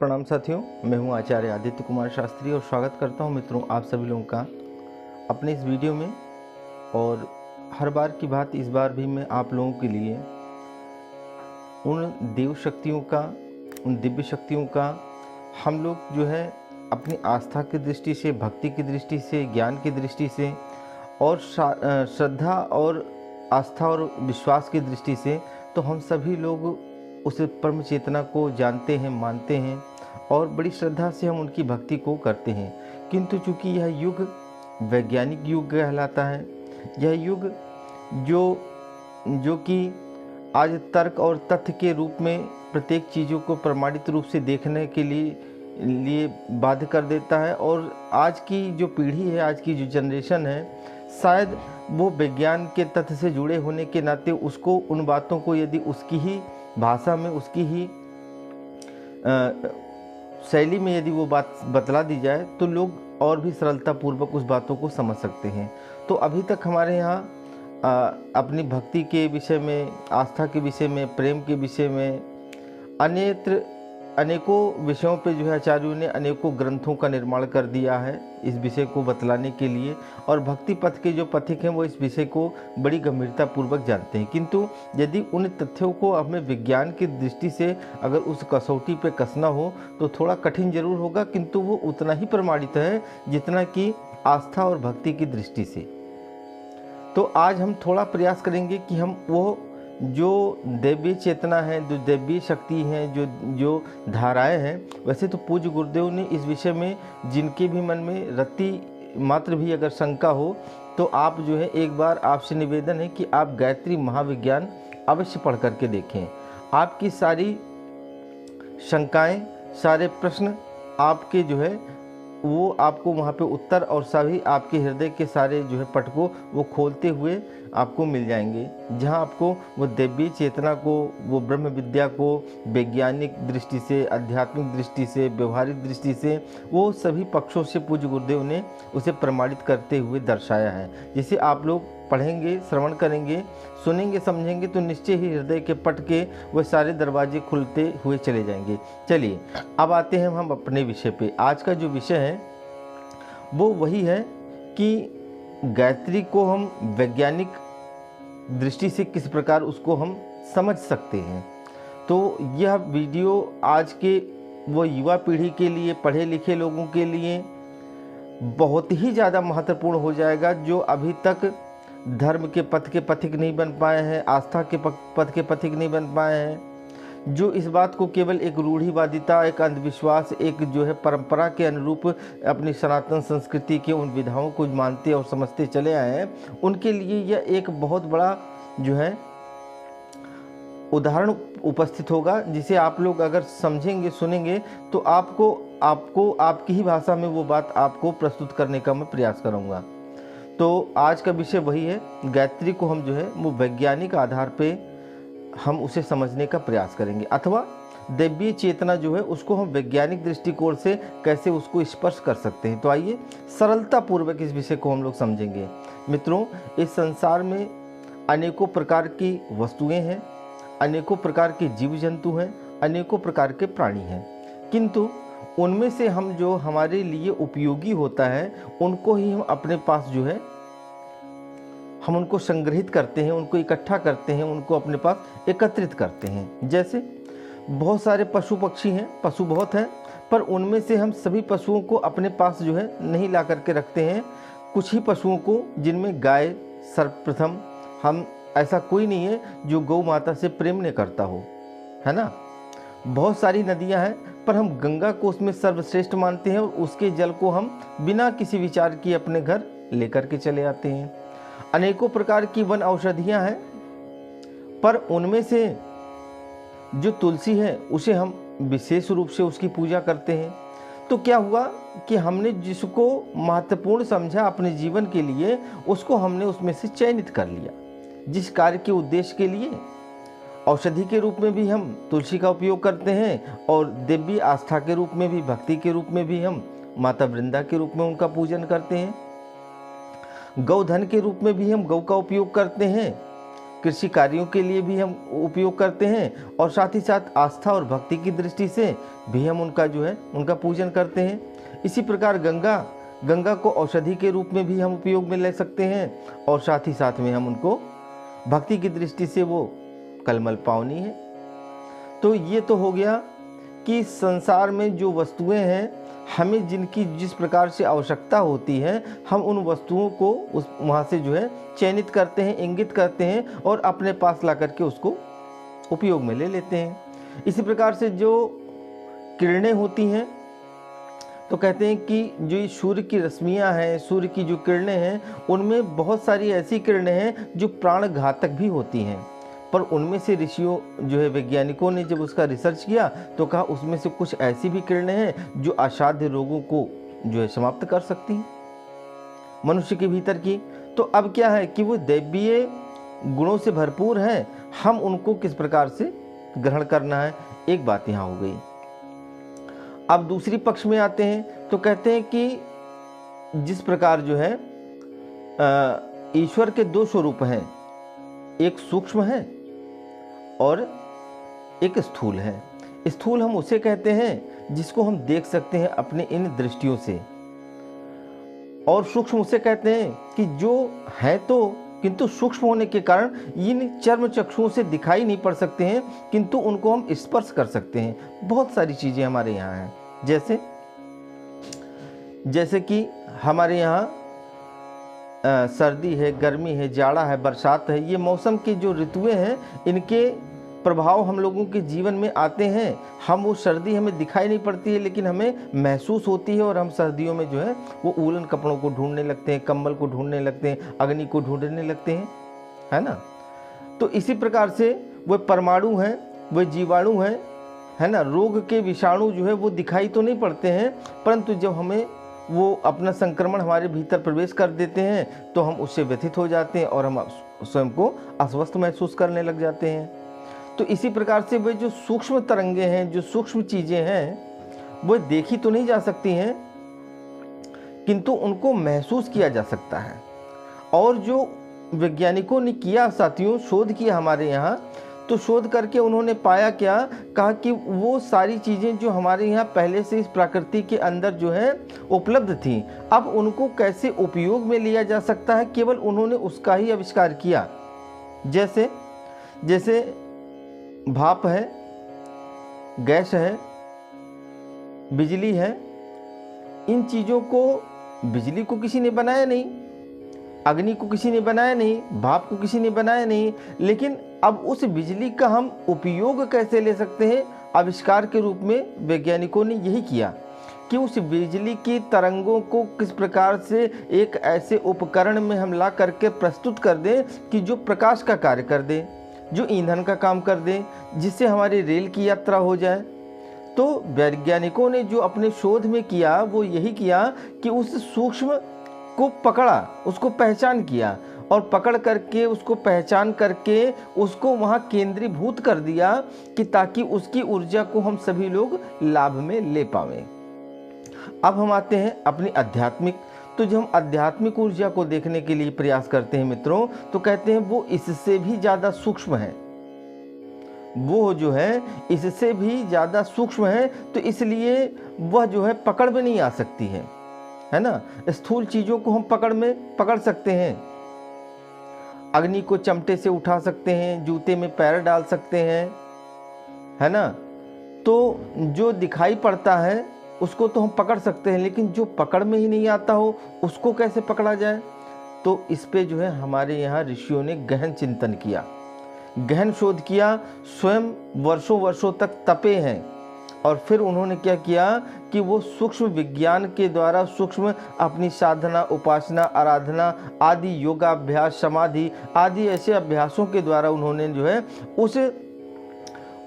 प्रणाम साथियों, मैं हूं आचार्य आदित्य कुमार शास्त्री और स्वागत करता हूं मित्रों आप सभी लोगों का अपने इस वीडियो में। और हर बार की बात इस बार भी मैं आप लोगों के लिए उन देव शक्तियों का, उन दिव्य शक्तियों का हम लोग जो है अपनी आस्था की दृष्टि से, भक्ति की दृष्टि से, ज्ञान की दृष्टि से और श्रद्धा और आस्था और विश्वास की दृष्टि से तो हम सभी लोग उस परम चेतना को जानते हैं, मानते हैं और बड़ी श्रद्धा से हम उनकी भक्ति को करते हैं। किंतु चूँकि यह युग वैज्ञानिक युग कहलाता है, यह युग जो कि आज तर्क और तथ्य के रूप में प्रत्येक चीज़ों को प्रमाणित रूप से देखने के लिए बाध्य कर देता है। और आज की जो पीढ़ी है, आज की जो जनरेशन है, शायद वो विज्ञान के तथ्य से जुड़े होने के नाते उसको, उन बातों को यदि उसकी ही भाषा में, उसकी ही शैली में यदि वो बात बतला दी जाए तो लोग और भी सरलतापूर्वक उस बातों को समझ सकते हैं। तो अभी तक हमारे यहाँ अपनी भक्ति के विषय में, आस्था के विषय में, प्रेम के विषय में अनेकों विषयों पे जो है आचार्यों ने अनेकों ग्रंथों का निर्माण कर दिया है इस विषय को बतलाने के लिए। और भक्ति पथ के जो पथिक हैं वो इस विषय को बड़ी गंभीरतापूर्वक जानते हैं। किंतु यदि उन तथ्यों को हमें विज्ञान की दृष्टि से अगर उस कसौटी पे कसना हो तो थोड़ा कठिन जरूर होगा, किंतु वो उतना ही प्रमाणित है जितना कि आस्था और भक्ति की दृष्टि से। तो आज हम थोड़ा प्रयास करेंगे कि हम वो जो दैवीय चेतना है, जो दैवीय शक्ति हैं, जो धाराएं हैं, वैसे तो पूज्य गुरुदेव ने इस विषय में जिनके भी मन में रत्ती मात्र भी अगर शंका हो तो आप जो है, एक बार आपसे निवेदन है कि आप गायत्री महाविज्ञान अवश्य पढ़ करके देखें। आपकी सारी शंकाएं, सारे प्रश्न आपके जो है वो आपको वहाँ पे उत्तर और सभी आपके हृदय के सारे जो है पट को वो खोलते हुए आपको मिल जाएंगे, जहाँ आपको वो दैवीय चेतना को, वो ब्रह्म विद्या को वैज्ञानिक दृष्टि से, आध्यात्मिक दृष्टि से, व्यवहारिक दृष्टि से, वो सभी पक्षों से पूज्य गुरुदेव ने उसे प्रमाणित करते हुए दर्शाया है। जिसे आप लोग पढ़ेंगे, श्रवण करेंगे, सुनेंगे, समझेंगे तो निश्चय ही हृदय के पट के वह सारे दरवाजे खुलते हुए चले जाएंगे। चलिए अब आते हैं हम अपने विषय पे। आज का जो विषय है वो वही है कि गायत्री को हम वैज्ञानिक दृष्टि से किस प्रकार उसको हम समझ सकते हैं। तो यह वीडियो आज के वो युवा पीढ़ी के लिए, पढ़े लिखे लोगों के लिए बहुत ही ज़्यादा महत्वपूर्ण हो जाएगा, जो अभी तक धर्म के पथ के पथिक नहीं बन पाए हैं, आस्था के पथ के पथिक नहीं बन पाए हैं, जो इस बात को केवल एक रूढ़िवादिता, एक अंधविश्वास, एक जो है परंपरा के अनुरूप अपनी सनातन संस्कृति के उन विधाओं को मानते और समझते चले आए हैं, उनके लिए यह एक बहुत बड़ा जो है उदाहरण उपस्थित होगा, जिसे आप लोग अगर समझेंगे, सुनेंगे तो आपको आपकी ही भाषा में वो बात आपको प्रस्तुत करने का मैं प्रयास करूँगा। तो आज का विषय वही है, गायत्री को हम जो है वो वैज्ञानिक आधार पे हम उसे समझने का प्रयास करेंगे, अथवा दैवीय चेतना जो है उसको हम वैज्ञानिक दृष्टिकोण से कैसे उसको स्पर्श कर सकते हैं। तो आइए सरलता पूर्वक इस विषय को हम लोग समझेंगे। मित्रों, इस संसार में अनेकों प्रकार की वस्तुएं हैं, अनेकों प्रकार के जीव जंतु हैं, अनेकों प्रकार के प्राणी हैं, किंतु उनमें से हम जो हमारे लिए उपयोगी होता है उनको ही हम अपने पास जो है हम उनको संग्रहित करते हैं, उनको इकट्ठा करते हैं, उनको अपने पास एकत्रित करते हैं। जैसे बहुत सारे पशु पक्षी हैं, पशु बहुत हैं, पर उनमें से हम सभी पशुओं को अपने पास जो है नहीं ला करके रखते हैं। कुछ ही पशुओं को, जिनमें गाय सर्वप्रथम, हम ऐसा कोई नहीं है जो गौ माता से प्रेम नहीं करता हो, है ना। बहुत सारी नदियां हैं, पर हम गंगा को उसमें सर्वश्रेष्ठ मानते हैं और उसके जल को हम बिना किसी विचार किए अपने घर लेकर के चले आते हैं। अनेकों प्रकार की वन औषधियां हैं, पर उनमें से जो तुलसी है उसे हम विशेष रूप से उसकी पूजा करते हैं। तो क्या हुआ कि हमने जिसको महत्वपूर्ण समझा अपने जीवन के लिए, उसको हमने उसमें से चयनित कर लिया, जिस कार्य के उद्देश्य के लिए। औषधि के रूप में भी हम तुलसी का उपयोग करते हैं और दिव्य आस्था के रूप में भी, भक्ति के रूप में भी हम माता वृंदा के रूप में उनका पूजन करते हैं। गौधन के रूप में भी हम गौ का उपयोग करते हैं, कृषि कार्यों के लिए भी हम उपयोग करते हैं और साथ ही साथ आस्था और भक्ति की दृष्टि से भी हम उनका जो है उनका पूजन करते हैं। इसी प्रकार गंगा को औषधि के रूप में भी हम उपयोग में ले सकते हैं और साथ ही साथ में हम उनको भक्ति की दृष्टि से वो कलमल पावनी है। तो ये तो हो गया कि संसार में जो वस्तुएं हैं, हमें जिनकी जिस प्रकार से आवश्यकता होती है, हम उन वस्तुओं को उस वहाँ से जो है चयनित करते हैं, इंगित करते हैं और अपने पास ला करके उसको उपयोग में ले लेते हैं। इसी प्रकार से जो किरणें होती हैं, तो कहते हैं कि जो ये सूर्य की रश्मियाँ हैं, सूर्य की जो किरणें हैं, उनमें बहुत सारी ऐसी किरणें हैं जो प्राण घातक भी होती हैं, पर उनमें से ऋषियों जो है वैज्ञानिकों ने जब उसका रिसर्च किया तो कहा उसमें से कुछ ऐसी भी किरणें हैं जो असाध्य रोगों को जो है समाप्त कर सकती हैं मनुष्य के भीतर की। तो अब क्या है कि वो दैवीय गुणों से भरपूर हैं, हम उनको किस प्रकार से ग्रहण करना है, एक बात यहाँ हो गई। अब दूसरी पक्ष में आते हैं तो कहते हैं कि जिस प्रकार जो है ईश्वर के दो स्वरूप हैं, एक सूक्ष्म है और एक स्थूल है। स्थूल हम उसे कहते हैं जिसको हम देख सकते हैं अपने इन दृष्टियों से, और सूक्ष्म उसे कहते हैं कि जो है तो किंतु सूक्ष्म होने के कारण इन चर्म चक्षुओं से दिखाई नहीं पड़ सकते हैं, किंतु उनको हम स्पर्श कर सकते हैं। बहुत सारी चीज़ें हमारे यहाँ हैं, जैसे कि हमारे यहाँ सर्दी है, गर्मी है, जाड़ा है, बरसात है, ये मौसम के जो ऋतुएं हैं, इनके प्रभाव हम लोगों के जीवन में आते हैं। हम वो सर्दी हमें दिखाई नहीं पड़ती है लेकिन हमें महसूस होती है, और हम सर्दियों में जो है वो वूलन कपड़ों को ढूंढने लगते हैं, कंबल को ढूंढने लगते हैं, अग्नि को ढूंढने लगते हैं, है ना। तो इसी प्रकार से वो परमाणु हैं, वो जीवाणु हैं, है ना। रोग के विषाणु जो है वो दिखाई तो नहीं पड़ते हैं, परंतु जब हमें वो अपना संक्रमण हमारे भीतर प्रवेश कर देते हैं तो हम उससे व्यथित हो जाते हैं और हम स्वयं को अस्वस्थ महसूस करने लग जाते हैं। तो इसी प्रकार से वे जो सूक्ष्म तरंगे हैं, जो सूक्ष्म चीज़ें हैं, वो देखी तो नहीं जा सकती हैं किंतु उनको महसूस किया जा सकता है। और जो वैज्ञानिकों ने किया साथियों, शोध किया हमारे यहाँ, तो शोध करके उन्होंने पाया क्या, कहा कि वो सारी चीज़ें जो हमारे यहाँ पहले से इस प्रकृति के अंदर जो है उपलब्ध थी, अब उनको कैसे उपयोग में लिया जा सकता है, केवल उन्होंने उसका ही आविष्कार किया। जैसे भाप है, गैस है, बिजली है, इन चीज़ों को, बिजली को किसी ने बनाया नहीं, अग्नि को किसी ने बनाया नहीं, भाप को किसी ने बनाया नहीं, लेकिन अब उस बिजली का हम उपयोग कैसे ले सकते हैं, आविष्कार के रूप में वैज्ञानिकों ने यही किया कि उस बिजली की तरंगों को किस प्रकार से एक ऐसे उपकरण में हम ला करके प्रस्तुत कर दें कि जो प्रकाश का कार्य कर दे, जो ईंधन का काम कर दे, जिससे हमारी रेल की यात्रा हो जाए। तो वैज्ञानिकों ने जो अपने शोध में किया वो यही किया कि उस सूक्ष्म को पकड़ा, उसको पहचान किया, और पकड़ करके उसको पहचान करके उसको वहाँ केंद्रीभूत कर दिया कि ताकि उसकी ऊर्जा को हम सभी लोग लाभ में ले पावें। अब हम आते हैं अपनी आध्यात्मिक। तो जब हम आध्यात्मिक ऊर्जा को देखने के लिए प्रयास करते हैं मित्रों, तो कहते हैं वो इससे भी ज़्यादा सूक्ष्म है, वो जो है इससे भी ज़्यादा सूक्ष्म है, तो इसलिए वह जो है पकड़ में नहीं आ सकती है ना। स्थूल चीज़ों को हम पकड़ सकते हैं, अग्नि को चमटे से उठा सकते हैं, जूते में पैर डाल सकते हैं, है ना। तो जो दिखाई पड़ता है उसको तो हम पकड़ सकते हैं, लेकिन जो पकड़ में ही नहीं आता हो उसको कैसे पकड़ा जाए। तो इस पे जो है हमारे यहाँ ऋषियों ने गहन चिंतन किया, गहन शोध किया, स्वयं वर्षों तक तपे हैं, और फिर उन्होंने क्या किया कि वो सूक्ष्म विज्ञान के द्वारा सूक्ष्म अपनी साधना, उपासना, आराधना आदि, योगाभ्यास, समाधि आदि ऐसे अभ्यासों के द्वारा उन्होंने जो है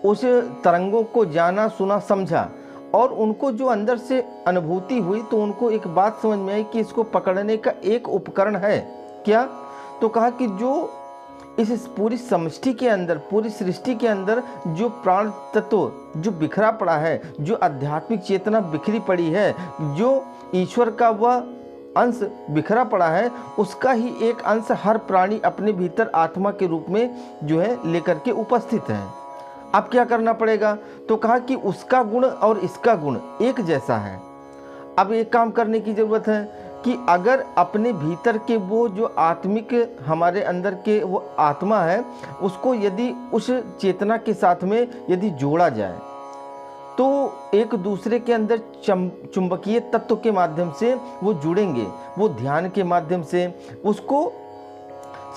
उस तरंगों को जाना, सुना, समझा, और उनको जो अंदर से अनुभूति हुई तो उनको एक बात समझ में आई कि इसको पकड़ने का एक उपकरण है। क्या? तो कहा कि जो इस पूरी समष्टि के अंदर, पूरी सृष्टि के अंदर जो प्राण तत्व जो बिखरा पड़ा है, जो आध्यात्मिक चेतना बिखरी पड़ी है, जो ईश्वर का वह अंश बिखरा पड़ा है उसका ही एक अंश हर प्राणी अपने भीतर आत्मा के रूप में जो है लेकर के उपस्थित है। अब क्या करना पड़ेगा? तो कहा कि उसका गुण और इसका गुण एक जैसा है। अब एक काम करने की ज़रूरत है कि अगर अपने भीतर के वो जो आत्मिक हमारे अंदर के वो आत्मा है उसको यदि उस चेतना के साथ में यदि जोड़ा जाए तो एक दूसरे के अंदर चुंबकीय तत्व के माध्यम से वो जुड़ेंगे। वो ध्यान के माध्यम से उसको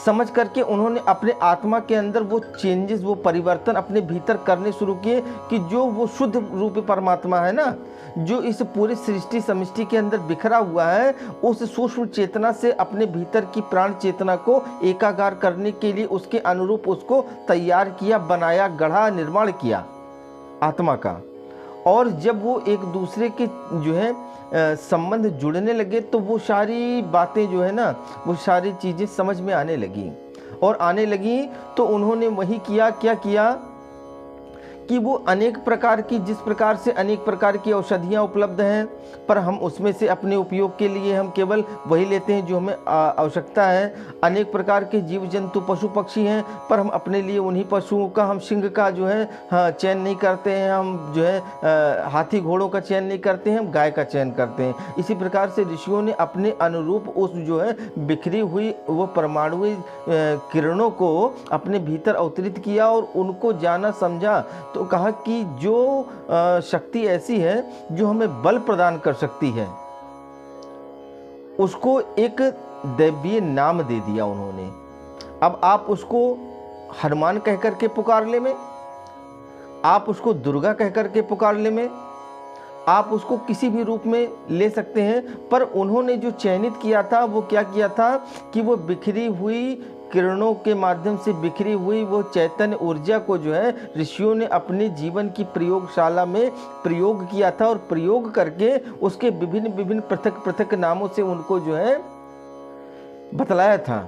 समझ करके उन्होंने अपने आत्मा के अंदर वो चेंजेस, वो परिवर्तन अपने भीतर करने शुरू किए कि जो वो शुद्ध रूप परमात्मा है ना, जो इस पूरी सृष्टि समिष्टि के अंदर बिखरा हुआ है, उस सूक्ष्म चेतना से अपने भीतर की प्राण चेतना को एकाकार करने के लिए उसके अनुरूप उसको तैयार किया, बनाया, गढ़ा, निर्माण किया आत्मा का। और जब वो एक दूसरे के जो है संबंध जुड़ने लगे तो वो सारी बातें जो है ना, वो सारी चीज़ें समझ में आने लगी। और आने लगी तो उन्होंने वही किया, क्या किया कि वो अनेक प्रकार की, जिस प्रकार से अनेक प्रकार की औषधियाँ उपलब्ध हैं, पर हम उसमें से अपने उपयोग के लिए हम केवल वही लेते हैं जो हमें आवश्यकता है। अनेक प्रकार के जीव जंतु पशु पक्षी हैं, पर हम अपने लिए उन्हीं पशुओं का, हम सिंह का जो है चयन नहीं करते हैं, हम जो है हाथी घोड़ों का चयन नहीं करते हैं, हम गाय का चयन करते हैं। इसी प्रकार से ऋषियों ने अपने अनुरूप उस जो है बिखरी हुई वो परमाणुई किरणों को अपने भीतर अवतरित किया और उनको जाना समझा। तो कहा कि जो शक्ति ऐसी है जो हमें बल प्रदान कर सकती है, उसको एक दैवीय नाम दे दिया उन्होंने। अब आप उसको हनुमान कह करके पुकार ले में, आप उसको दुर्गा कह करके पुकार ले में, आप उसको किसी भी रूप में ले सकते हैं। पर उन्होंने जो चयनित किया था वो क्या किया था कि वो बिखरी हुई किरणों के माध्यम से बिखरी हुई वो चैतन्य ऊर्जा को जो है ऋषियों ने अपने जीवन की प्रयोगशाला में प्रयोग किया था और प्रयोग करके उसके विभिन्न विभिन्न पृथक पृथक नामों से उनको जो है बतलाया था।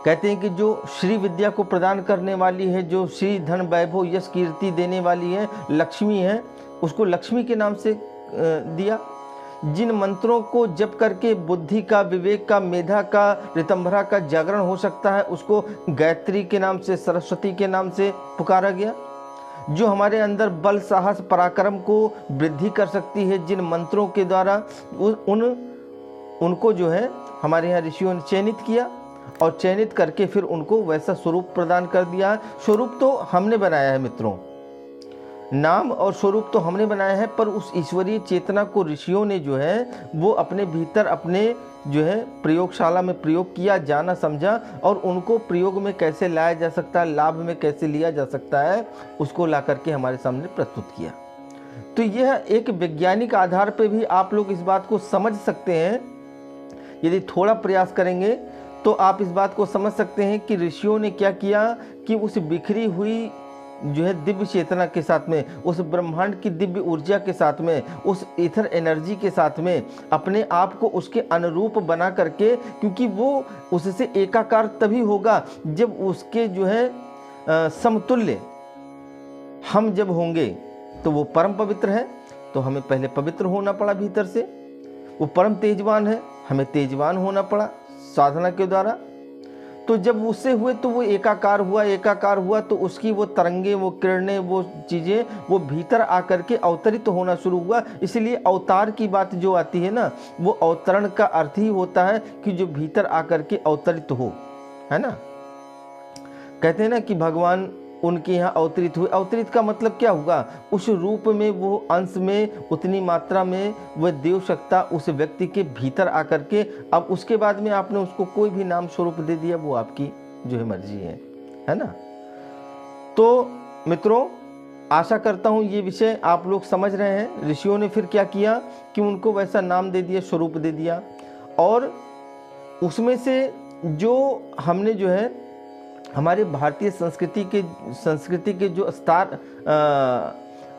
कहते हैं कि जो श्री विद्या को प्रदान करने वाली है, जो श्री धन वैभव यश कीर्ति देने वाली है, लक्ष्मी है, उसको लक्ष्मी के नाम से दिया। जिन मंत्रों को जप करके बुद्धि का, विवेक का, मेधा का, ऋतंभरा का जागरण हो सकता है, उसको गायत्री के नाम से, सरस्वती के नाम से पुकारा गया। जो हमारे अंदर बल, साहस, पराक्रम को वृद्धि कर सकती है, जिन मंत्रों के द्वारा उनको जो है हमारे यहाँ ऋषियों ने चयनित किया और चयनित करके फिर उनको वैसा स्वरूप प्रदान कर दिया। स्वरूप तो हमने बनाया है मित्रों, नाम और स्वरूप तो हमने बनाया है, पर उस ईश्वरीय चेतना को ऋषियों ने जो है वो अपने भीतर अपने जो है प्रयोगशाला में प्रयोग किया, जाना समझा और उनको प्रयोग में कैसे लाया जा सकता है, लाभ में कैसे लिया जा सकता है, उसको ला करके हमारे सामने प्रस्तुत किया। तो यह एक वैज्ञानिक आधार पर भी आप लोग इस बात को समझ सकते हैं। यदि थोड़ा प्रयास करेंगे तो आप इस बात को समझ सकते हैं कि ऋषियों ने क्या किया कि उस बिखरी हुई जो है दिव्य चेतना के साथ में, उस ब्रह्मांड की दिव्य ऊर्जा के साथ में, उस ईथर एनर्जी के साथ में अपने आप को उसके अनुरूप बना करके, क्योंकि वो उससे एकाकार तभी होगा जब उसके जो है समतुल्य हम जब होंगे। तो वो परम पवित्र है तो हमें पहले पवित्र होना पड़ा भीतर से। वो परम तेजवान है, हमें तेजवान होना पड़ा साधना के द्वारा। तो जब उससे हुए तो वो एकाकार हुआ, एकाकार हुआ तो उसकी वो तरंगे, वो किरणें, वो चीज़ें वो भीतर आकर के अवतरित होना शुरू हुआ। इसलिए अवतार की बात जो आती है ना, वो अवतरण का अर्थ ही होता है कि जो भीतर आकर के अवतरित हो, है ना। कहते हैं ना कि भगवान उनके यहाँ अवतरित हुए। अवतरित का मतलब क्या होगा? उस रूप में, वो अंश में, उतनी मात्रा में वह देव सत्ता उस व्यक्ति के भीतर आकर के, अब उसके बाद में आपने उसको कोई भी नाम स्वरूप दे दिया, वो आपकी जो है मर्जी है ना। तो मित्रों, आशा करता हूँ ये विषय आप लोग समझ रहे हैं। ऋषियों ने फिर क्या किया कि उनको वैसा नाम दे दिया, स्वरूप दे दिया, और उसमें से जो हमने जो है हमारे भारतीय संस्कृति के जो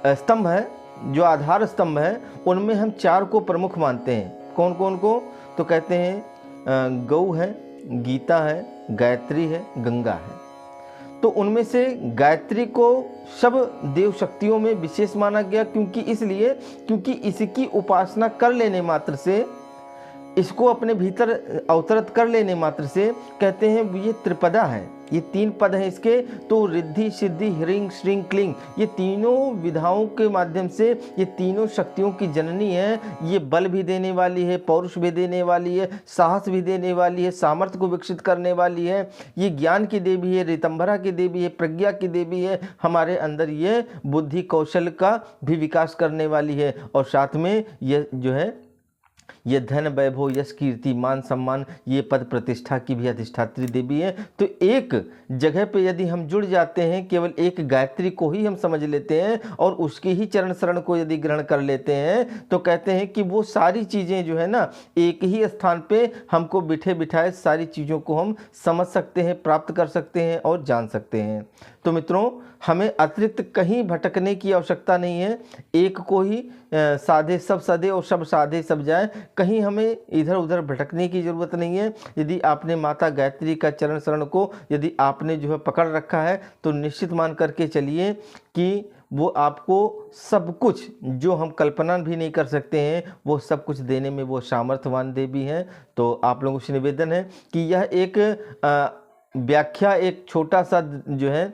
स्तंभ है, जो आधार स्तंभ है, उनमें हम 4 को प्रमुख मानते हैं। कौन कौन को? तो कहते हैं गौ है, गीता है, गायत्री है, गंगा है। तो उनमें से गायत्री को सब देव शक्तियों में विशेष माना गया, क्योंकि इसलिए क्योंकि इसकी उपासना कर लेने मात्र से इसको अपने भीतर अवतरित कर लेने मात्र से कहते हैं ये त्रिपदा है, ये 3 पद हैं इसके। तो रिद्धि सिद्धि ह्रीं श्रीं क्लीं, ये तीनों विधाओं के माध्यम से ये तीनों शक्तियों की जननी है। ये बल भी देने वाली है, पौरुष भी देने वाली है, साहस भी देने वाली है, सामर्थ्य को विकसित करने वाली है। ये ज्ञान की देवी है, ऋतंभरा की देवी है, प्रज्ञा की देवी है। हमारे अंदर ये बुद्धि कौशल का भी विकास करने वाली है। और साथ में ये जो है ये धन वैभव यश कीर्ति मान सम्मान ये पद प्रतिष्ठा की भी अधिष्ठात्री देवी है। तो एक जगह पे यदि हम जुड़ जाते हैं, केवल एक गायत्री को ही हम समझ लेते हैं और उसकी ही चरण शरण को यदि ग्रहण कर लेते हैं, तो कहते हैं कि वो सारी चीज़ें जो है ना एक ही स्थान पे हमको बिठे बिठाए सारी चीज़ों को हम समझ सकते हैं, प्राप्त कर सकते हैं और जान सकते हैं। तो मित्रों, हमें अतिरिक्त कहीं भटकने की आवश्यकता नहीं है। एक को ही साधे सब सधे और सब साधे सब जाए, कहीं हमें इधर उधर भटकने की ज़रूरत नहीं है। यदि आपने माता गायत्री का चरण शरण को यदि आपने जो है पकड़ रखा है, तो निश्चित मान करके चलिए कि वो आपको सब कुछ जो हम कल्पना भी नहीं कर सकते हैं, वो सब कुछ देने में वो सामर्थ्यवान देवी हैं। तो आप लोगों से निवेदन है कि यह एक व्याख्या, एक छोटा सा जो है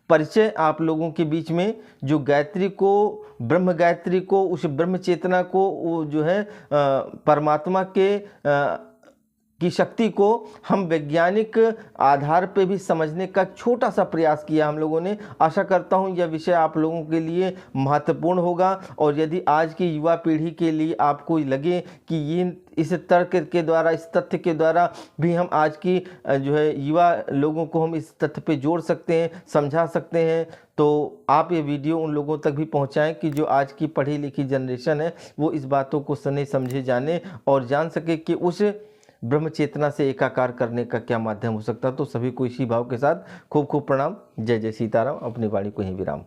परिचय आप लोगों के बीच में, जो गायत्री को, ब्रह्म गायत्री को, उस ब्रह्म चेतना को, वो जो है परमात्मा के की शक्ति को हम वैज्ञानिक आधार पे भी समझने का छोटा सा प्रयास किया हम लोगों ने। आशा करता हूँ यह विषय आप लोगों के लिए महत्वपूर्ण होगा। और यदि आज की युवा पीढ़ी के लिए आपको लगे कि ये इस तर्क के द्वारा, इस तथ्य के द्वारा भी हम आज की जो है युवा लोगों को हम इस तथ्य पे जोड़ सकते हैं, समझा सकते हैं, तो आप ये वीडियो उन लोगों तक भी पहुंचाएं कि जो आज की पढ़ी लिखी जनरेशन है वो इस बातों को सुने, समझे, जाने और जान सके कि उस ब्रह्म चेतना से एकाकार करने का क्या माध्यम हो सकता है। तो सभी को इसी भाव के साथ खूब खूब प्रणाम। जय जय सीताराम। अपनी वाणी को ही विराम।